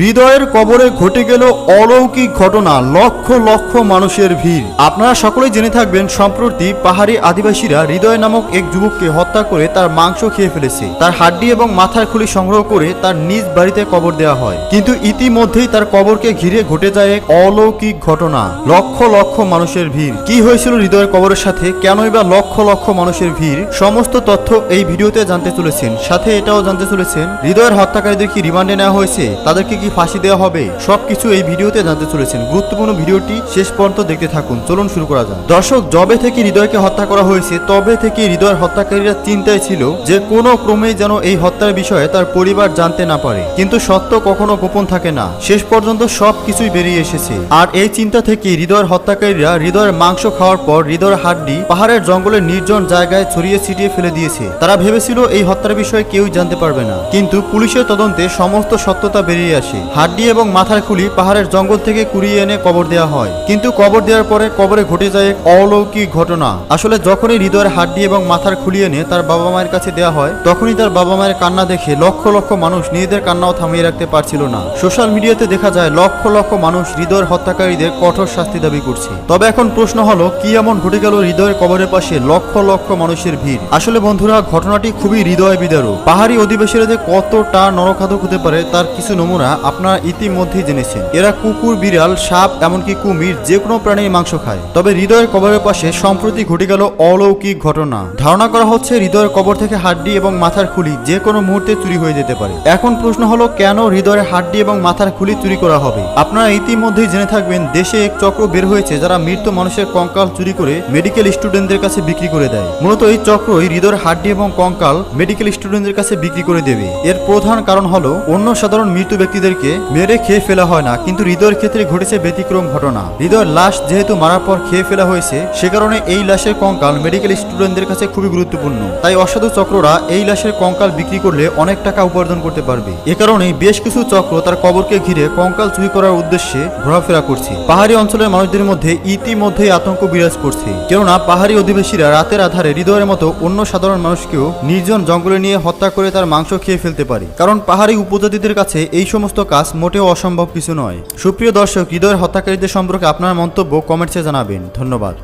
হৃদয়ের কবরে ঘটে গেল অলৌকিক ঘটনা, লক্ষ লক্ষ মানুষের ভিড়। আপনারা সকলেই জেনে থাকবেন, সম্প্রতি পাহাড়ি আদিবাসীরা হৃদয় নামক এক যুবককে হত্যা করে তার মাংস খেয়ে ফেলেছে। তার হাড্ডি এবং মাথার খুলি সংগ্রহ করে তার নিজ বাড়িতে কবর দেওয়া হয়। কিন্তু ইতিমধ্যেই তার কবরকে ঘিরে ঘটে যায় এক অলৌকিক ঘটনা, লক্ষ লক্ষ মানুষের ভিড়। কি হয়েছিল হৃদয়ের কবরের সাথে, কেনই বা লক্ষ লক্ষ মানুষের ভিড়, সমস্ত তথ্য এই ভিডিওতে জানতে চলেছেন। সাথে এটাও জানতে চলেছেন হৃদয়ের হত্যাকারীদের কি রিমান্ডে নেওয়া হয়েছে, তাদেরকে কি ফাঁসি দেওয়া হবে, সবকিছু এই ভিডিওতে জানতে চলেছেন। গুরুত্বপূর্ণ ভিডিওটি শেষ পর্যন্ত দেখতে থাকুন। চলুন শুরু করা যাক। দর্শক, যবে থেকে হৃদয়কে হত্যা করা হয়েছে তবে থেকে হৃদয়ের হত্যাকারীরা চিন্তায় ছিল যে কোনো ক্রমেই যেন এই হত্যার বিষয়ে তার পরিবার জানতে না পারে। কিন্তু সত্য কখনো গোপন থাকে না, শেষ পর্যন্ত সবকিছুই বেরিয়ে এসেছে। আর এই চিন্তা থেকে হৃদয়ের হত্যাকারীরা হৃদয়ের মাংস খাওয়ার পর হৃদয়ের হাড্ডি পাহাড়ের জঙ্গলের নির্জন জায়গায় ছড়িয়ে ছিটিয়ে ফেলে দিয়েছে। তারা ভেবেছিল এই হত্যার বিষয়ে কেউ জানতে পারবে না, কিন্তু পুলিশের তদন্তে সমস্ত সত্যতা বেরিয়ে আসে। হাড্ডি এবং মাথার খুলি পাহাড়ের জঙ্গল থেকে কুড়িয়ে এনে কবর দেওয়া হয়। কিন্তু কবর দেওয়ার পরে কবরে ঘটে যায় এক অলৌকিক ঘটনা। আসলে যখনই হৃদয়ের হাড্ডি এবং মাথার খুলি এনে তার বাবা মায়ের কাছে দেওয়া হয়, তখনই তার বাবা মায়ের কান্না দেখে লক্ষ লক্ষ মানুষ নিজেদের কান্নাও থামিয়ে রাখতে পারছিল না। সোশ্যাল মিডিয়াতে দেখা যায় লক্ষ লক্ষ মানুষ হৃদয়ের হত্যাকারীদের কঠোর শাস্তি দাবি করছে। তবে এখন প্রশ্ন হলো, কি এমন ঘটে গেল হৃদয়ের কবরের পাশে লক্ষ লক্ষ মানুষের ভিড়? আসলে বন্ধুরা, ঘটনাটি খুবই হৃদয় বিদারক। পাহাড়ি অধিবাসীরা যে কতটা নরখাদক হতে পারে তার কিছু নমুনা আপনারা ইতিমধ্যেই জেনেছেন। এরা কুকুর, বিড়াল, সাপ, এমনকি কুমির, যে কোনো প্রাণীর মাংস খায়। তবে হৃদয়ের কবরের পাশে সম্প্রতি ঘটে গেল অলৌকিক ঘটনা। ধারণা করা হচ্ছে হৃদয়ের কবর থেকে হাড্ডি এবং মাথার খুলি যে কোনো মুহূর্তে চুরি হয়ে যেতে পারে। এখন প্রশ্ন হলো, কেন হৃদয়ের হাড্ডি এবং মাথার খুলি চুরি করা হবে? আপনারা ইতিমধ্যেই জেনে থাকবেন, দেশে এক চক্র বের হয়েছে যারা মৃত মানুষের কঙ্কাল চুরি করে মেডিকেল স্টুডেন্টদের কাছে বিক্রি করে দেয়। মূলত এই চক্রই হৃদয়ের হাড্ডি এবং কঙ্কাল মেডিকেল স্টুডেন্টদের কাছে বিক্রি করে দেবে। এর প্রধান কারণ হলো, অন্য সাধারণ মৃত ব্যক্তিদেরকে মেরে খেয়ে ফেলা হয় না, কিন্তু হৃদয়ের ক্ষেত্রে ঘটেছে ব্যতিক্রম ঘটনা। হৃদয়ের লাশ যেহেতু মারার পর খেয়ে ফেলা হয়েছে, সে কারণে এই লাশের কঙ্কাল মেডিকেল স্টুডেন্টদের কাছে খুবই গুরুত্বপূর্ণ। তাই অসাধু চক্ররা এই লাশের কঙ্কাল বিক্রি করলে অনেক টাকা উপার্জন করতে পারবে। এ কারণেই বেশ কিছু চক্র তার কবরকে ঘিরে কঙ্কাল চুরি করার উদ্দেশ্যে ঘোরাফেরা করছে। পাহাড়ি অঞ্চলের মানুষদের মধ্যে ইতিমধ্যেই আতঙ্ক বিরাজ করছে, কেননা পাহাড়ি অধিবাসীরা রাতের আধারে হৃদয়ের মতো অন্য সাধারণ মানুষকেও নির্জন জঙ্গলে নিয়ে হত্যা করে তার মাংস খেয়ে ফেলতে পারে। কারণ পাহাড়ি উপজাতিদের কাছে এই সমস্ত কাজ মোটেও অসম্ভব কিছু নয়। সুপ্রিয় দর্শক, হৃদয়ের হত্যাকারীদের সম্পর্কে আপনার মন্তব্য কমেন্টসে জানাবেন। ধন্যবাদ।